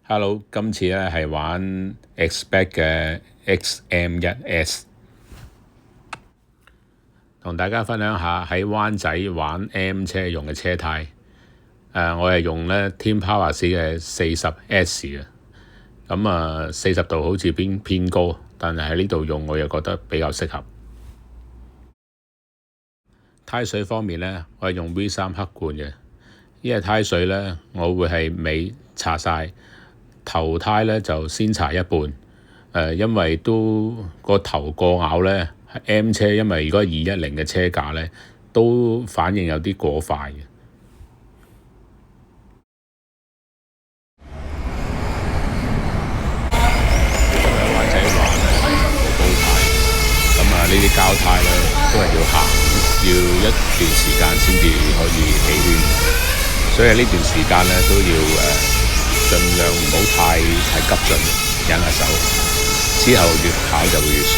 Hello，今次咧係玩 Expect 嘅 XM1S，同大家分享下喺灣仔玩 M 車用嘅車胎。我係用咧 Team Power 嘅40S 啊。咁40度好似偏高，但係喺呢度用我又覺得比較適合。胎水方面咧，我係用 V3 黑罐嘅。呢個胎水咧，我會係尾搽晒，頭胎咧就先搽一半。因為都個頭過咬咧 ，M 車因為如果210嘅車價咧，都反應有啲過快嘅。灣仔玩高胎，呢啲膠胎咧都係要行，要一段時間先至可以起圈。所以呢段時間咧都要盡量唔好太急進，忍下手，之後越跑就會越順。